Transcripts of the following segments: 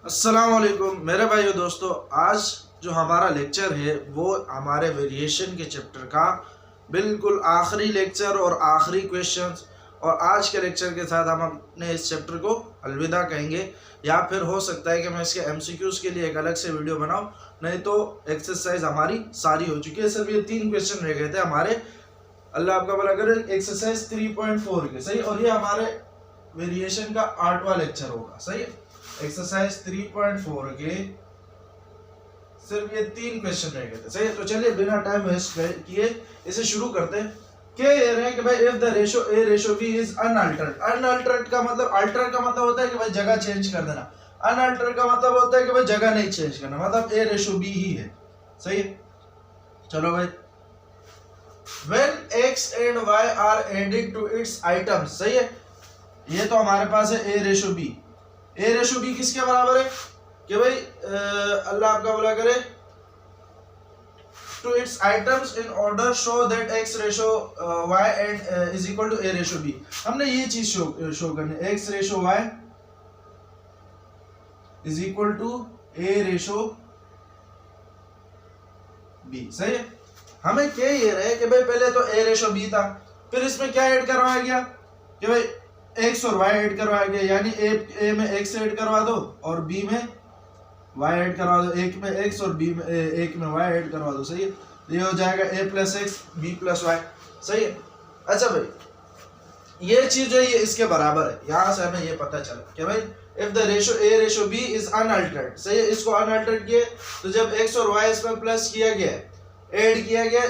अस्सलाम वालेकुम मेरे भाइयों दोस्तों। आज जो हमारा लेक्चर है वो हमारे वेरिएशन के चैप्टर का बिल्कुल आखिरी लेक्चर और आखिरी क्वेश्चंस, और आज के लेक्चर के साथ हम अपने इस चैप्टर को अलविदा कहेंगे। या फिर हो सकता है कि मैं इसके एमसीक्यूज़ के लिए एक अलग से वीडियो बनाऊं, नहीं तो एक्सरसाइज हमारी सारी हो चुकी है। सिर्फ ये 3 क्वेश्चन रह गए थे हमारे, अल्लाह आपका भला करे, एक्सरसाइज 3.4 के, सही। और ये हमारे वेरिएशन का 8वां लेक्चर होगा, सही है। एक्सरसाइज 3.4 के सिर्फ ये 3 क्वेश्चन रह गए थे, सही है। तो चलिए बिना टाइम वेस्ट किए इसे शुरू करते हैं। क्या ये रहे कि भाई if the ratio a ratio b is unaltered. Unaltered का मतलब, अल्टर का मतलब होता है कि भाई जगह चेंज कर देना, अनअल्टर्ड का मतलब होता है कि भाई जगह नहीं चेंज करना, मतलब ए रेशो बी ही है, सही है। चलो भाई, when x and y are added to its items, सही है। ये तो हमारे पास है ए रेशो बी। ए रेशो बी किसके बराबर है कि भाई अल्लाह आपका भला करे, to its items in order show that x ratio y and is equal to a ratio b। हमने ये चीज शो करनी है, x ratio y is equal to a ratio b, सही है। हमें क्या ये रहे कि भाई पहले तो a रेशो b था, फिर इसमें क्या ऐड करवाया गया कि भाई x और y ऐड करवाया गया, यानी a में x ऐड करवा दो और b में y ऐड करवा दो, एक में x और b में एक में y ऐड करवा दो, सही है। ये हो जाएगा a plus x b plus y, सही है। अच्छा भाई, ये चीज जो है ये इसके बराबर है, यहां से हमें ये पता चला कि भाई if the ratio a ratio b is unaltered, सही है। इसको अनअल्टर्ड किए तो जब x और y इसमें प्लस किया गया, ऐड किया गया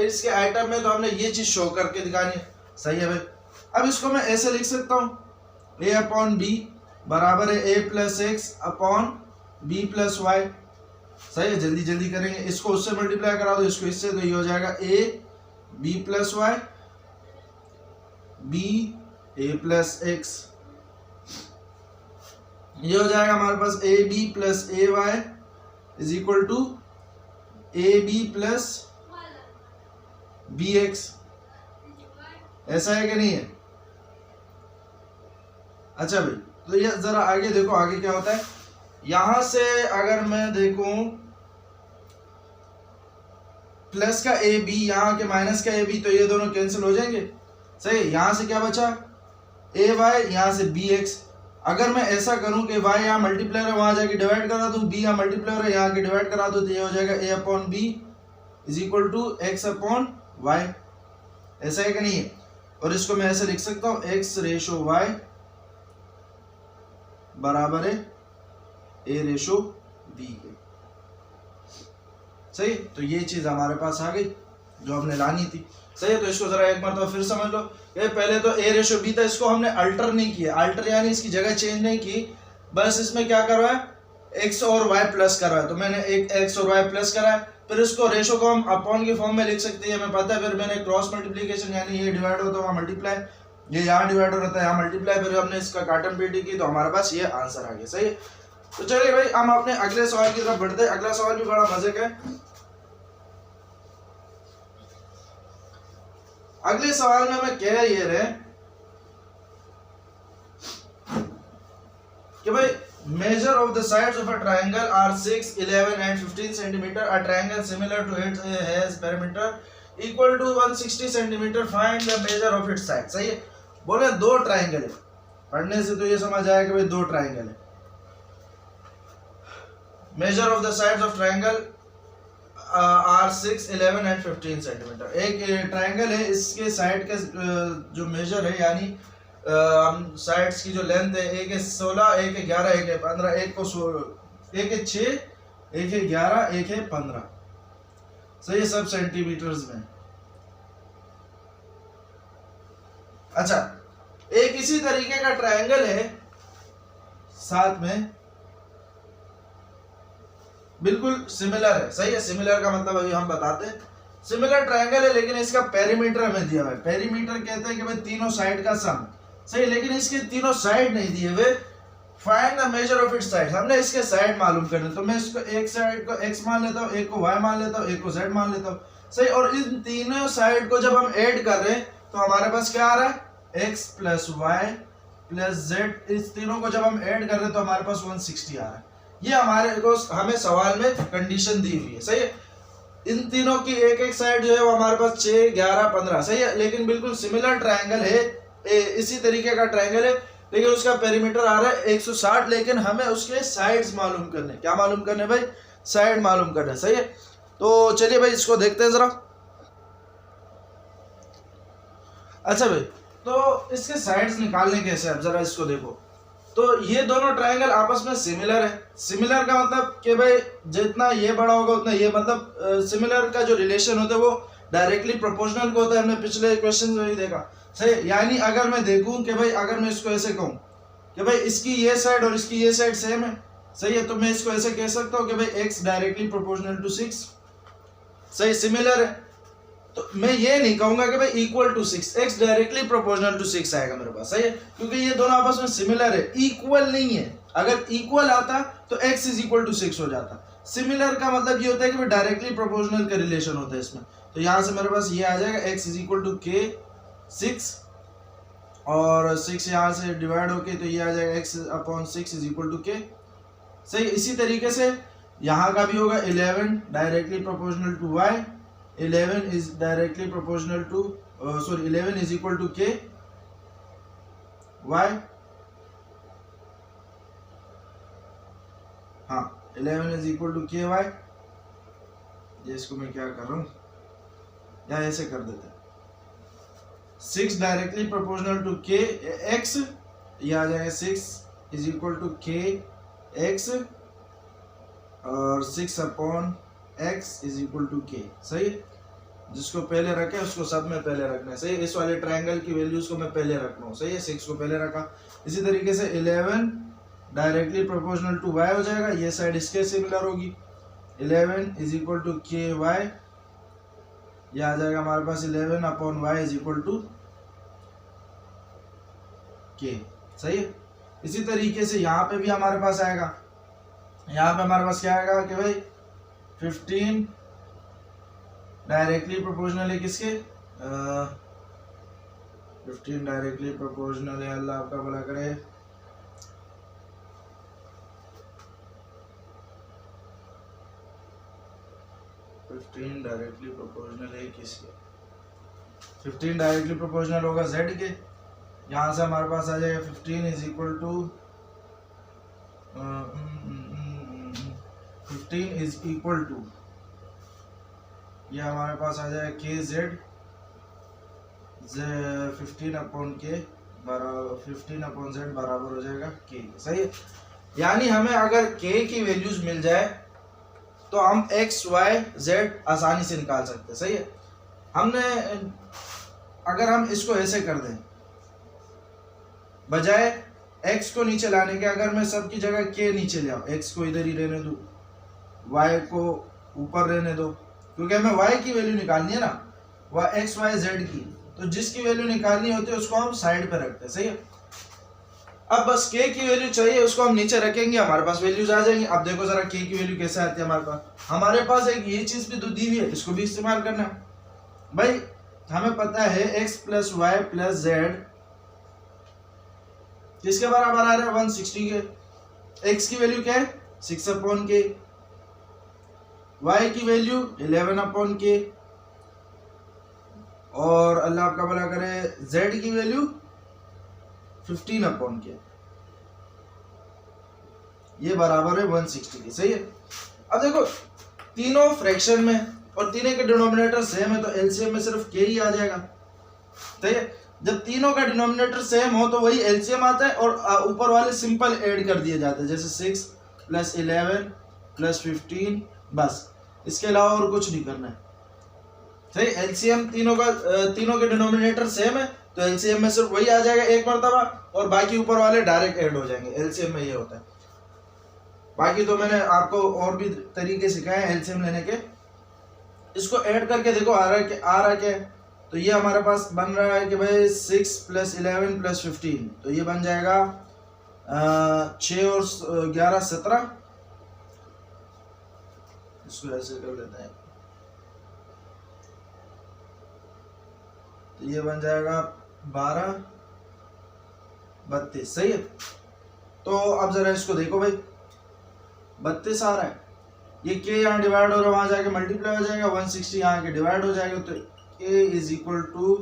इसके आइटम में, तो हमने ये चीज शो करके दिखानी है, सही है भाई। अब इसको मैं ऐसे लिख सकता हूँ, a अपॉन b बराबर है a plus x upon b plus y, सही है। जल्दी जल्दी करेंगे, इसको उससे मल्टीप्लाई करा दो, इसको इससे, तो ये हो जाएगा a b plus y b a plus x. ये हो जाएगा हमारे पास a b plus a y is equal to a b plus b x. ऐसा है कि नहीं है? अच्छा भाई, तो ये जरा आगे देखो, आगे क्या होता है। यहां से अगर मैं देखूं प्लस का ए बी, यहां के माइनस का ए बी, तो ये दोनों कैंसिल हो जाएंगे, सही। यहां से क्या बचा, ए वाई, यहां से बी एक्स। अगर मैं ऐसा करूं कि y यहाँ मल्टीप्लायर है, वहां जाके डिवाइड करा दूं, b यहाँ मल्टीप्लायर है, यहाँ के डिवाइड करा दूं, तो ये हो जाएगा a upon b is equal to x upon y. ऐसा है कि नहीं है? और इसको मैं ऐसे लिख सकता हूं, x रेशो y बराबर है a रेशो b के, सही। तो ये चीज हमारे पास आ गई जो हमने लानी थी, सही है। तो इसको जरा एक बार तो फिर समझ लो, ये पहले तो a रेशो b था, इसको हमने अल्टर नहीं किया, अल्टर यानी इसकी जगह चेंज नहीं की, बस इसमें क्या करवाया, x और y प्लस करवाया। तो मैंने एक x और y प्लस कराया, फिर इसको रेशो को हम अपॉन के फॉर्म में लिख सकते हैं, हमें पता है। फिर मैंने क्रॉस मल्टीप्लीकेशन, यानी ये डिवाइड होता है वहाँ मल्टीप्लाई, ये यहाँ डिवाइड होता है यहाँ मल्टीप्लाई, फिर हमने इसका काटन पेटी की, तो हमारे पास ये आंसर आ गया, सही है। तो चलिए भाई, हम अपने अगले सवाल की तरफ बढ़ते हैं। अगला सवाल भी बड़ा मजे का है। अगले सवाल में हमें कह ये रहे कि भाई measure of the sides of a triangle are 6, 11 and 15 centimetre. A triangle similar to it has perimeter equal to 160 centimetre. Find the measure of its side, सही है। बोले दो ट्रायंगल है, पढ़ने से तो ये समझ आया कि भाई दो ट्रायंगल है। Measure of the sides of triangle are 6, 11 and 15 centimetre. एक ट्रायंगल है, इसके साइड का जो मेजर है, यानी साइड्स की जो लेंथ है, एक है 16, एक है 11, एक है 15, एक है 6, एक है 11, एक है 15, सही है, सब सेंटीमीटर्स में। अच्छा, एक इसी तरीके का ट्रायंगल है साथ में, बिल्कुल सिमिलर है, सही है। सिमिलर का मतलब अभी हम बताते हैं। सिमिलर ट्रायंगल है, लेकिन इसका पेरीमीटर हमें दिया हुआ है। पेरीमीटर कहते हैं कि भाई तीनों साइड का सम, सही, लेकिन इसके तीनों साइड नहीं दिए हुए। Find the measure of its side, हमने इसके साइड मालूम करने, तो मैं इसको एक साइड को x मान लेता हूँ, एक को y मान लेता हूँ, एक को z मान लेता हूँ, सही। और इन तीनों साइड को जब हम ऐड कर रहे हैं तो हमारे पास क्या आ रहा है, x plus y plus z। इस तीनों को जब हम ऐड कर रहे हैं तो हमारे पास 160 आ रहा है। ये हमारे को हमें सवाल में कंडीशन दी हुई है, सही है। इन तीनों की एक एक साइड जो है वो हमारे पास 6, 11, 15, सही है। लेकिन बिल्कुल सिमिलर ट्रायंगल है, इसी तरीके का ट्रायंगल है, लेकिन उसका पेरीमीटर आ रहा है 160, लेकिन हमें उसके साइड्स मालूम करने। क्या मालूम करने भाई? साइड मालूम करने, सही है। तो चलिए भाई इसको देखते हैं जरा। अच्छा भाई, तो इसके साइड्स निकालने कैसे, अब जरा इसको देखो। तो ये दोनों ट्रायंगल आपस में सिमिलर है। सिमिलर का मतलब कि भाई जितना ये बड़ा होगा उतना ये, मतलब सिमिलर का जो रिलेशन होता है वो डायरेक्टली प्रोपोर्शनल को होता है। हमने पिछले क्वेश्चन में भी देखा, सही। यानी अगर मैं देखूं कि भाई अगर मैं इसको ऐसे कहूं कि भाई इसकी ये साइड और इसकी ये साइड सेम है, सही है, तो मैं इसको ऐसे कह सकता हूं कि भाई x डायरेक्टली प्रोपोर्शनल टू 6, सही, सिमिलर है। तो मैं ये नहीं कहूंगा कि भाई equal to 6, x directly proportional to 6 आएगा मेरे पास, सही है, क्योंकि ये दोनों आपस में सिमिलर है, इक्वल नहीं है। अगर इक्वल आता तो x इज इक्वल टू 6 हो जाता। सिमिलर का मतलब ये होता है कि भाई डायरेक्टली प्रोपोर्शनल का रिलेशन होता है इसमें। तो यहां से मेरे पास ये आ जाएगा x is equal to k 6, और 6 यहां से डिवाइड होके तो ये आ जाएगा x upon 6 is equal to k, सही। इसी तरीके से यहाँ का भी होगा 11 directly proportional to y, 11 is directly proportional to 11 is equal to k y, हाँ 11 is equal to k y। ये इसको मैं क्या कर रहा हूँ, या ऐसे कर देते हैं, 6 directly proportional to k x, ये आ जाएगा 6 is equal to k x, और 6 upon x is equal to k, सही। जिसको पहले रखे उसको सब में पहले रखना है, सही। इस वाले ट्रायंगल की वैल्यूज को मैं पहले रख रहा हूँ, सही है, 6 को पहले रखा। इसी तरीके से 11 डायरेक्टली प्रोपोर्शनल टू y हो जाएगा, ये साइड इसके सिमिलर होगी, 11 is equal to k y, ये आ जाएगा हमारे पास 11 upon y is equal to k, सही है। इसी तरीके से यहाँ पे भी हमारे पास आएगा, यहाँ पे हमारे पास क्या आएगा कि भाई 15 डायरेक्टली प्रोपोर्शनल है किसके, 15 डायरेक्टली प्रोपोर्शनल है, अल्लाह आपका भला करे, 15 डायरेक्टली प्रोपोर्शनल है किसके, 15 डायरेक्टली प्रोपोर्शनल होगा z के। यहाँ से हमारे पास आ जाएगा 15 is equal to 15 is equal to, ये हमारे पास आ जाएगा के जेड 15 अपॉन के बराबर 15 अपॉन जेड बराबर हो जाएगा के, सही है। यानी हमें अगर के की वैल्यूज मिल जाए तो हम एक्स वाई जेड आसानी से निकाल सकते हैं, सही है। हमने अगर हम इसको ऐसे कर दें, बजाय x को नीचे लाने के अगर मैं सबकी जगह k नीचे ले आऊं, x को इधर ही रहने दो, y को ऊपर रहने दो, क्योंकि हमें y की वैल्यू निकालनी है ना, वह x y z की, तो जिसकी वैल्यू निकालनी होती है उसको हम साइड पे रखते हैं, सही है। अब बस k की वैल्यू चाहिए, उसको हम नीचे रखेंगे, हमारे पास वैल्यूज आ जाएंगी। अब देखो जरा k की वैल्यू कैसे आती है हमारे पास एक ये चीज भी तो दी हुई है, इसको भी इस्तेमाल करना है भाई। हमें पता है x plus y plus z किसके बराबर आ रहा है, 160 के। x की वैल्यू क्या है 6 अपॉन के, y की वैल्यू 11 अपॉन के, और अल्लाह आपका भला करे z की वैल्यू 15 अपॉन के, ये बराबर है 160 के, सही है। अब देखो तीनों फ्रैक्शन में और तीनों के डिनोमिनेटर सेम है, तो एलसीएम में सिर्फ के ही आ जाएगा, सही है। जब तीनों का डिनोमिनेटर सेम हो तो वही एलसीएम आता है, और ऊपर वाले सिंपल ऐड कर दिए जाते हैं, जैसे 6 प्लस 11 प्लस 15, बस, इसके अलावा और कुछ नहीं करना है, सही। एलसीएम तीनों के डिनोमिनेटर सेम है तो एलसीएम में सिर्फ वही आ जाएगा एक मरतबा, और बाकी ऊपर वाले डायरेक्ट ऐड हो जाएंगे। एलसीएम में ये होता है। बाकी तो मैंने आपको और भी तरीके सिखाए हैं एलसीएम लेने के। इसको ऐड करके देखो आ रहा क्या है, तो ये हमारे पास बन रहा है कि भाई 6 प्लस 11 प्लस 15, तो ये बन जाएगा 6 और 11 17, इसको ऐसे कर लेते हैं, तो ये बन जाएगा 12 32, सही है। तो अब जरा इसको देखो भाई, 32 आ रहा है। ये k यहाँ डिवाइड हो रहा है, वहां जाके मल्टीप्लाई हो जाएगा, 160 यहाँ के डिवाइड हो जाएगा, तो a is equal to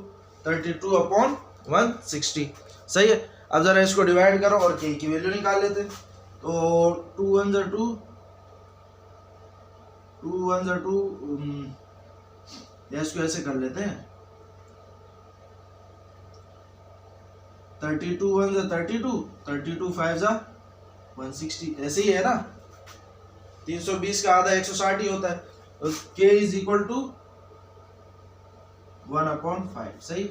32 upon 160। सही है। अब जरा इसको डिवाइड करो और k की वैल्यू निकाल लेते हैं। तो 2 1 जा 2, 2 1 जा 2, इसको ऐसे कर लेते हैं, 32 1 जा 32, 32 5 जा 160, ऐसे ही है ना। 320 का आधा 160 ही होता है। तो k इज इक्वल टू 1/5। सही,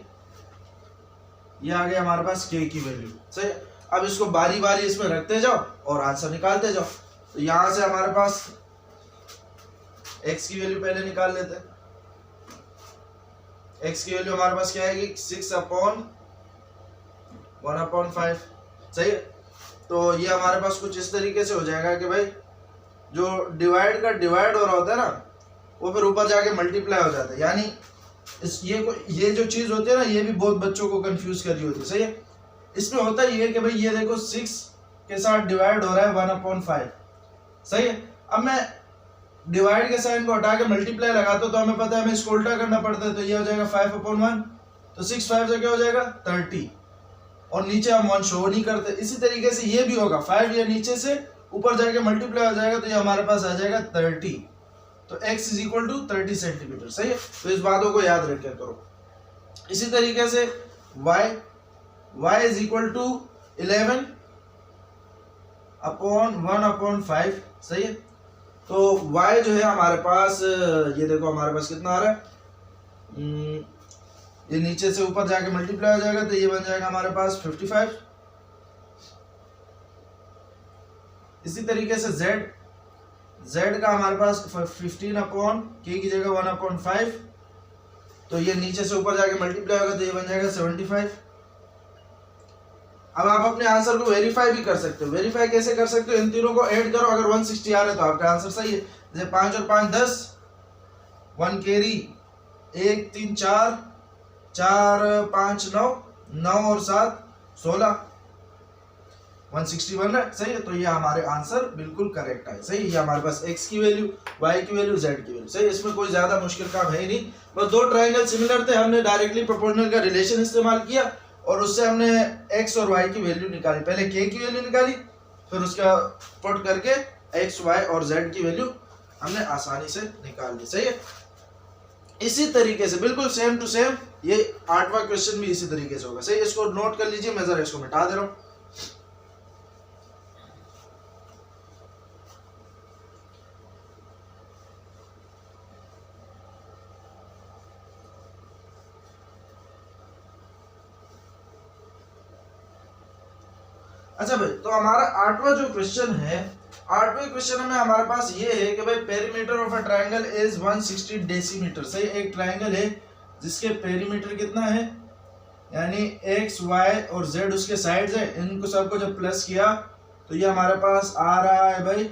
ये आ गया हमारे पास k की वैल्यू। सही, अब इसको बारी बारी इसमें रखते जाओ और आंसर निकालते जाओ। तो यहां से हमारे पास x की वैल्यू पहले निकाल लेते हैं। x की वैल्यू हमारे पास क्या आएगी, 6/1/5। सही है। तो ये हमारे पास कुछ इस तरीके से हो जाएगा कि भाई जो डिवाइड का डिवाइड हो रहा होता है ना, वो फिर ऊपर जाके मल्टीप्लाई हो जाता है। यानी ये जो चीज होती है ना, ये भी बहुत बच्चों को कंफ्यूज कर रही होती है। सही है। इसमें होता ही है कि भाई ये देखो 6 के साथ डिवाइड हो रहा है 1/5। सही है। अब मैं डिवाइड के साइन को हटा के मल्टीप्लाई लगाता हूं तो हमें पता है हमें इसको उल्टा करना पड़ता है। तो ये हो जाएगा 5/1, तो 6 5 से क्या हो जाएगा 30, और नीचे हम 1 शो नहीं करते। इसी तरीके से ये भी होगा, 5 ये नीचे से ऊपर जाके मल्टीप्लाई हो जाएगा, तो ये हमारे पास आ जाएगा 30। तो x is equal to 30 centimetre. सही है। तो इस बातों को याद रखा करो। इसी तरीके से y इज इक्वल टू 11/1/5। सही है। तो y जो है हमारे पास, ये देखो हमारे पास कितना आ रहा है, ये नीचे से ऊपर जाके मल्टीप्लाई हो जाएगा, तो ये बन जाएगा हमारे पास 55। इसी तरीके से z का हमारे पास 15/k की जगह 1/5, तो ये नीचे से ऊपर जाके मल्टीप्लाई होगा, तो ये बन जाएगा 75। अब आप अपने आंसर को वेरीफाई भी कर सकते हो। वेरीफाई कैसे कर सकते हो, इन तीनों को ऐड करो, अगर 160 आ रहा है तो आपका आंसर सही है। जैसे 5 और 5 10, 1 कैरी, 1 3 4, 4 5 9, 9 और 7 16, 160 बन रहा है। सही है। तो ये हमारे आंसर बिल्कुल करेक्ट है। सही है। ये हमारे पास x की वैल्यू, y की वैल्यू, z की वैल्यू। सही है। इसमें कोई ज्यादा मुश्किल काम है ही नहीं, बस दो ट्रायंगल सिमिलर थे, हमने डायरेक्टली प्रोपोर्शनल का रिलेशन इस्तेमाल किया और उससे हमने x और y की वैल्यू निकाली। पहले k की वैल्यू निकाली, फिर उसका पुट करके x y और z की वैल्यू हमने आसानी से निकाल ली। सही है। इसी तरीके से बिल्कुल सेम टू सेम ये 8वां क्वेश्चन भी इसी तरीके से होगा। सही, इसको नोट कर लीजिए, मैं जरा इसको मिटा दे रहा हूं। अच्छा भाई, तो हमारा 8वां जो क्वेश्चन है, 8वें क्वेश्चन में हमारे पास ये है कि भाई perimeter of a triangle is 160 decimetre. सही, एक ट्रायंगल है जिसके पेरीमीटर कितना है, यानी x y और z उसके साइड्स है, इनको सबको जब प्लस किया तो ये हमारे पास आ रहा है भाई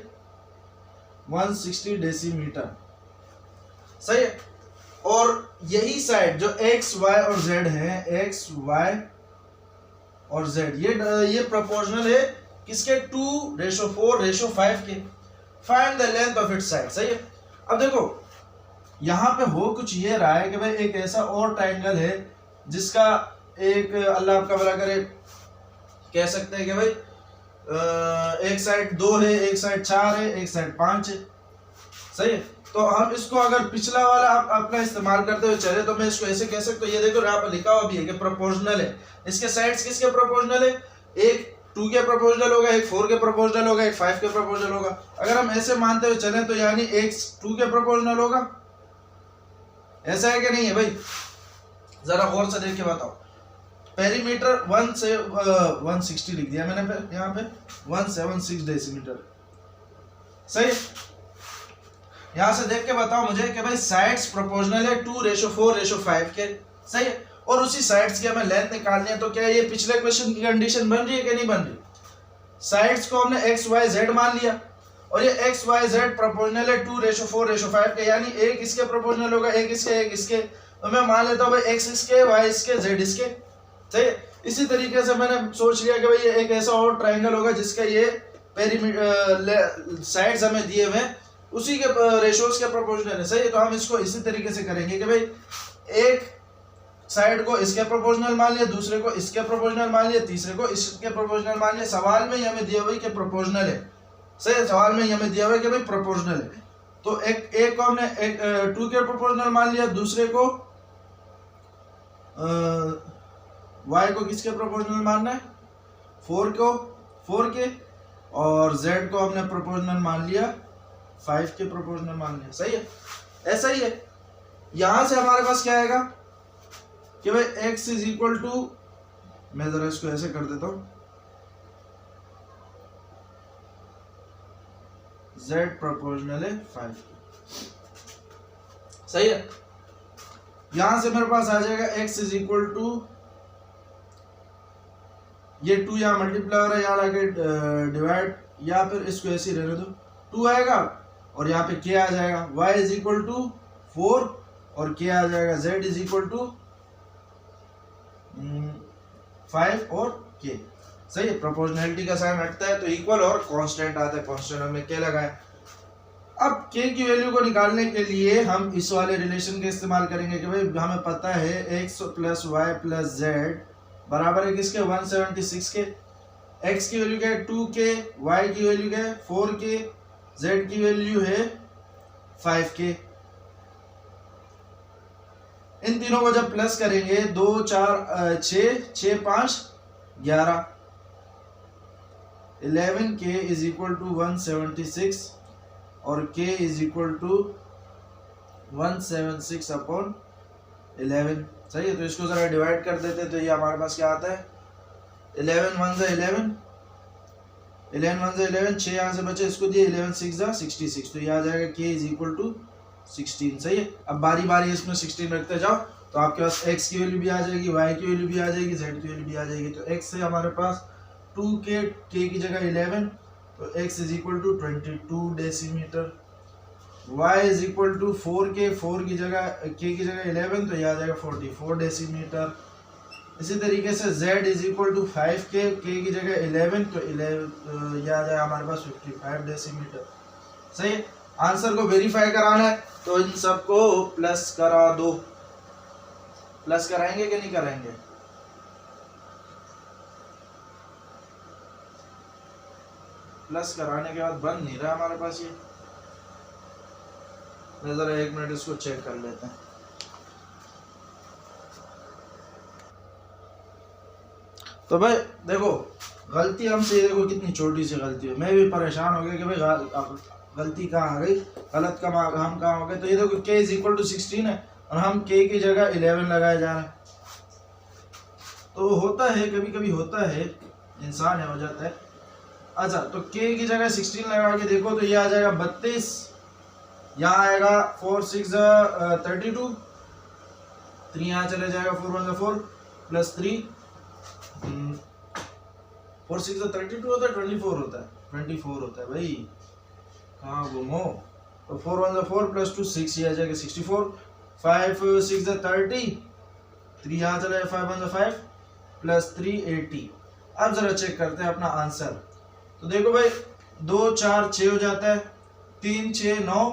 160 डेसीमीटर। सही है। और यही साइड जो x y और z है, x y और z, ये प्रोपोर्शनल है किसके, 2:4:5 के। Find the length of its side. सही है। अब देखो यहाँ पे हो कुछ ये रहा है कि भाई एक ऐसा और ट्रायंगल है जिसका एक, अल्लाह आपका भला करे, कह सकते हैं कि भाई एक साइड 2 है, एक साइड 4 है, एक साइड 5 है। सही है। तो हम इसको अगर पिछला वाला आप अपना इस्तेमाल करते हुए चले तो मैं इसको ऐसे कह सकता हूँ, ये देखो यहाँ पर लिखा हुआ भी है कि प्रोपोर्शनल है। इसके साइड्स किसके प्रोपोर्शनल है, एक 2 के प्रोपोर्शनल होगा, एक 4 के प्रोपोर्शनल होगा, एक 5 के प्रोपोर्शनल होगा। अगर हम ऐसे मानते हुए चलें तो यानी एक 2 के प्रोपोर्शनल होगा। ऐसा है कि नहीं है भाई, जरा गौर से देख के बताओ। पेरीमीटर 1 से 160 लिख दिया मैंने यहाँ पे 176 डेसीमीटर। सही। यहां से देख के बताओ मुझे कि भाई साइड्स प्रोपोर्शनल है 2:4:5 के। सही है। और उसी साइड्स की हमें लेंथ निकालनी है, तो क्या ये पिछले क्वेश्चन की कंडीशन बन रही है कि नहीं बन रही। साइड्स को हमने x y z मान लिया और ये x y z प्रोपोर्शनल है 2:4:5 के, यानी एक इसके प्रोपोर्शनल होगा, एक इसके, एक इसके। तो मैं मान लेता हूँ भाई x इसके, y इसके, z इसके। सही। इसी तरीके से मैंने सोच लिया कि भाई ये एक ऐसा और ट्रायंगल होगा जिसका ये साइड्स हमें दिए हुए उसी के रेशोज के प्रोपोर्शनल है, सही है। तो हम इसको इसी तरीके से करेंगे कि भाई एक साइड को इसके प्रोपोर्शनल मान लिया, दूसरे को इसके प्रोपोर्शनल मान लिया, तीसरे को इसके प्रोपोर्शनल मान लिया। सवाल में ही हमें दिया हुआ कि प्रोपोर्शनल है, सही है। सवाल में ही हमें दिया हुआ कि भाई प्रोपोर्शनल है। तो एक को हमने 2 के प्रोपोर्शनल मान लिया, दूसरे को y को किसके प्रोपोर्शनल मानना है, 4 के, और z को हमने प्रोपोर्शनल मान लिया 5 के प्रोपोर्शनल मान लिया, सही है। ऐसा ही है, यहां से हमारे पास क्या आएगा कि भाई x इज इक्वल टू, मैं जरा इसको ऐसे कर देता हूं, z प्रोपोर्शनल है 5, सही है। यहां से मेरे पास आ जाएगा x इज इक्वल टू, ये 2 यहाँ मल्टीप्लाई हो रहा है, यहाँ लाके डिवाइड, या फिर इसको ऐसे ही रहने दो, 2 आएगा और यहाँ पे k आ जाएगा, y इज इक्वल टू 4 और k आ जाएगा, z इज इक्वल टू 5 और k, सही है। प्रोपोर्शनैलिटी का साइन हटता है तो इक्वल और कांस्टेंट आता है, कांस्टेंट हमने k लगाया। अब k की वैल्यू को निकालने के लिए हम इस वाले रिलेशन का इस्तेमाल करेंगे कि भाई हमें पता है x plus y plus z बराबर है किसके, 176 के। x की वैल्यू क्या है 2k, y की वैल्यू क्या है 4k, z की वैल्यू है 5k। इन तीनों को जब प्लस करेंगे 2 4 6 5 11, 11k इज इक्वल टू 176 और k is equal to 176 upon 11, सही है। तो इसको जरा डिवाइड कर देते हैं तो ये हमारे पास क्या आता है, 11 1 जा 11, 11 1 जा 11, 6 यहाँ से बचे, इसको दिए 11 6 जा 66, तो ये आ जाएगा k इज इक्वल टू 16, सही है। अब बारी बारी इसमें 16 रखते जाओ तो आपके पास x की वैल्यू भी आ जाएगी, y की वैल्यू भी आ जाएगी, z की वैल्यू भी आ जाएगी। तो x से हमारे पास 2k, k की जगह 11, तो x is equal to 22 decimetre, y is equal to 4k, 4 की जगह k की जगह 11, तो यह आ जाएगा 44 डेसीमीटर। इसी तरीके से z is equal to 5k, k की जगह 11, तो 11 यह आ जाएगा हमारे पास 55 डेसीमीटर, सही है। आंसर को वेरीफाई कराना है तो इन सबको प्लस करा दो। प्लस कराएंगे कि नहीं कराएंगे, प्लस कराने के बाद बन नहीं रहा हमारे पास ये, मैं जरा 1 मिनट इसको चेक कर लेते हैं। तो भाई देखो गलती हमसे, ये देखो कितनी छोटी सी गलती है, मैं भी परेशान हो गया कि भाई गलती कहाँ आ गई, गलत हम कहाँ हो गए। तो ये देखो k इज इक्वल टू 16 है और हम k की जगह 11 लगाए जा रहे हैं। तो होता है, कभी कभी होता है, इंसान है, हो जाता है। अच्छा, तो k की जगह 16 लगा के देखो तो ये आ जाएगा 32, यहाँ आएगा 4 6 32, 3 यहाँ चले जाएगा, 4 1 4 प्लस 3, 4 6 32 होता है, 24 होता है, 24 होता है भाई, कहाँ घूमो। तो 4 1 4 प्लस 2 6, ये आ जाएगा 64, 5 6 30, 3 यहाँ चला जाएगा, 5 1 5 प्लस 3 80। अब जरा चेक करते हैं अपना आंसर। तो देखो भाई 2 4 6 हो जाता है, 3 6 9,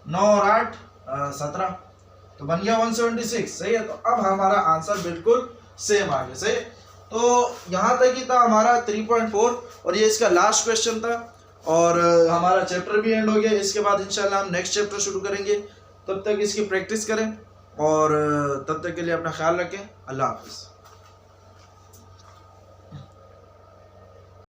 9 और 8 17, तो बन गया 176, सही है। तो अब हमारा आंसर बिल्कुल सेम आ गया, सही है। तो यहाँ तक ही था हमारा 3.4 और ये इसका लास्ट क्वेश्चन था और हमारा चैप्टर भी एंड हो गया। इसके बाद इंशाल्लाह हम नेक्स्ट चैप्टर शुरू करेंगे, तब तक इसकी प्रैक्टिस करें और तब तक के लिए अपना ख्याल रखें। अल्लाह हाफिज़।